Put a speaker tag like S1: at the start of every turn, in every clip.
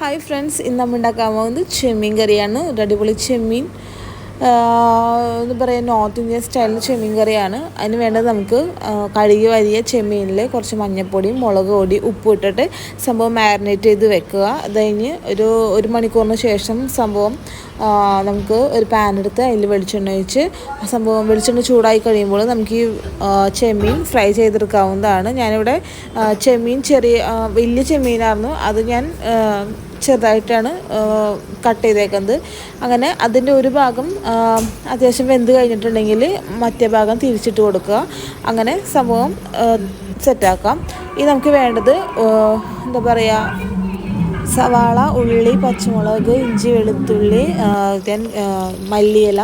S1: Hi friends, ഇന്ന് നമ്മൾ ഉണ്ടാക്കാൻ പോകുന്നത് ചെമ്മീൻ കറിയാണ്. ഒരു അടിപൊളി ചെമ്മീൻ എന്ന് പറയുക നോർത്ത് ഇന്ത്യൻ സ്റ്റൈലിൽ ചെമ്മീൻ കറിയാണ്. അതിന് വേണ്ടത് നമുക്ക് കഴുകി വലിയ ചെമ്മീനിൽ കുറച്ച് മഞ്ഞൾപ്പൊടിയും മുളക് പൊടി ഉപ്പും ഇട്ടിട്ട് സംഭവം മാരിനേറ്റ് ചെയ്ത് വെക്കുക. അത് കഴിഞ്ഞ് ഒരു മണിക്കൂറിന് ശേഷം സംഭവം നമുക്ക് ഒരു പാൻ എടുത്ത് അതിൽ വെളിച്ചെണ്ണ ഒഴിച്ച് വെളിച്ചെണ്ണ ചൂടായി കഴിയുമ്പോൾ നമുക്ക് ഈ ചെമ്മീൻ ഫ്രൈ ചെയ്തെടുക്കാവുന്നതാണ്. ഞാനിവിടെ ചെമ്മീൻ വലിയ ചെമ്മീനായിരുന്നു, അത് ഞാൻ ചെറുതായിട്ടാണ് കട്ട് ചെയ്തേക്കുന്നത്. അങ്ങനെ അതിൻ്റെ ഒരു ഭാഗം അത്യാവശ്യം വെന്ത് കഴിഞ്ഞിട്ടുണ്ടെങ്കിൽ മറ്റേ ഭാഗം തിരിച്ചിട്ട് കൊടുക്കുക. അങ്ങനെ സംഭവം സെറ്റാക്കാം. ഇത് നമുക്ക് വേണ്ടത് എന്താ പറയുക, സവാള, ഉള്ളി, പച്ചമുളക്, ഇഞ്ചി, വെളുത്തുള്ളി, മല്ലിയില,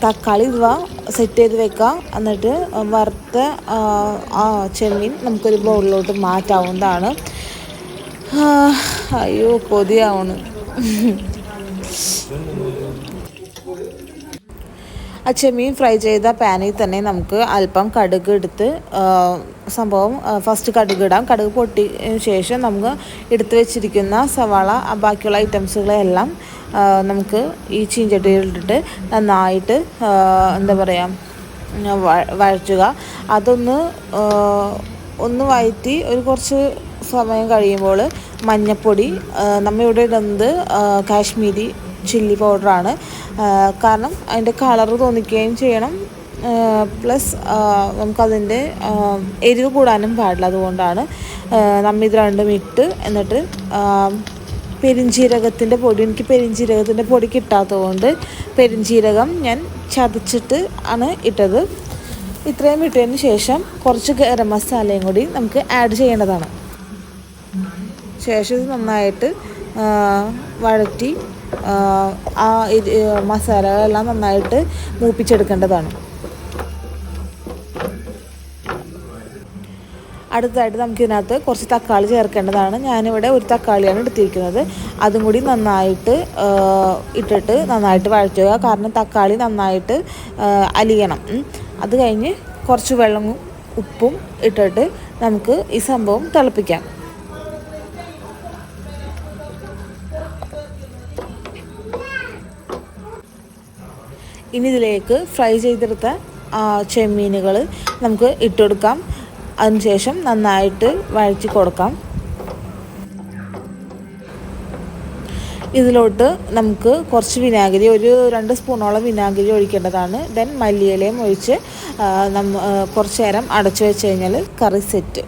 S1: തക്കാളി ഇവ സെറ്റ് ചെയ്ത് വെക്കാം. എന്നിട്ട് വറുത്ത ചെമ്മീൻ നമുക്കൊരു ബൗളിലോട്ട് മാറ്റാവുന്നതാണ്. അയ്യോ കൊതിയാവണ്. ആ ചെമ്മീൻ ഫ്രൈ ചെയ്ത പാനിൽ തന്നെ നമുക്ക് അല്പം കടുക് എടുത്ത് സംഭവം ഫസ്റ്റ് കടുക് ഇടാം. കടുക് പൊട്ടിയ ശേഷം നമുക്ക് എടുത്ത് വെച്ചിരിക്കുന്ന സവാള ബാക്കിയുള്ള ഐറ്റംസുകളെല്ലാം നമുക്ക് ഈ ചീഞ്ചട്ടിയിലിട്ടിട്ട് നന്നായിട്ട് എന്താ പറയുക വഴറ്റുക. അതൊന്ന് വഴറ്റി ഒരു കുറച്ച് സമയം കഴിയുമ്പോൾ മഞ്ഞൾപ്പൊടി, നമ്മളിവിടെ ഇടുന്നത് കാശ്മീരി ചില്ലി പൗഡറാണ്. കാരണം അതിൻ്റെ കളറ് തോന്നിക്കുകയും ചെയ്യണം, പ്ലസ് നമുക്കതിൻ്റെ എരിവ് കൂടാനും പാടില്ല. അതുകൊണ്ടാണ് നമ്മൾ ഇത് രണ്ടും ഇട്ട്, എന്നിട്ട് പെരിഞ്ജീരകത്തിൻ്റെ പൊടി, എനിക്ക് പെരിഞ്ജീരകത്തിൻ്റെ പൊടി കിട്ടാത്തതുകൊണ്ട് പെരിഞ്ജീരകം ഞാൻ ചതച്ചിട്ട് ആണ് ഇട്ടത്. ഇത്രയും ഇട്ടതിന് ശേഷം കുറച്ച് ഗരം മസാലയും കൂടി നമുക്ക് ആഡ് ചെയ്യേണ്ടതാണ്. ശേഷം ഇത് നന്നായിട്ട് വഴറ്റി ആ മസാലകളെല്ലാം നന്നായിട്ട് മൂപ്പിച്ചെടുക്കേണ്ടതാണ്. അടുത്തതായിട്ട് നമുക്കിതിനകത്ത് കുറച്ച് തക്കാളി ചേർക്കേണ്ടതാണ്. ഞാനിവിടെ ഒരു തക്കാളിയാണ് എടുത്തിരിക്കുന്നത്. അതും കൂടി നന്നായിട്ട് ഇട്ടിട്ട് നന്നായിട്ട് വഴറ്റുക. കാരണം തക്കാളി നന്നായിട്ട് അലിയണം. അത് കഴിഞ്ഞ് കുറച്ച് വെള്ളവും ഉപ്പും ഇട്ടിട്ട് നമുക്ക് ഈ സംഭവം തിളപ്പിക്കാം. ഇനി ഇതിലേക്ക് ഫ്രൈ ചെയ്തെടുത്ത ചെമ്മീനുകൾ നമുക്ക് ഇട്ടുകൊടുക്കാം. അതിനുശേഷം നന്നായിട്ട് വഴറ്റി കൊടുക്കാം. ഇതിലോട്ട് നമുക്ക് കുറച്ച് വിനാഗിരി, ഒരു 2 സ്പൂണോളം വിനാഗിരി ഒഴിക്കേണ്ടതാണ്. ദെൻ മല്ലിയിലയും ഒഴിച്ച് കുറച്ച് നേരം അടച്ചു വെച്ച് കഴിഞ്ഞാൽ കറി സെറ്റ്.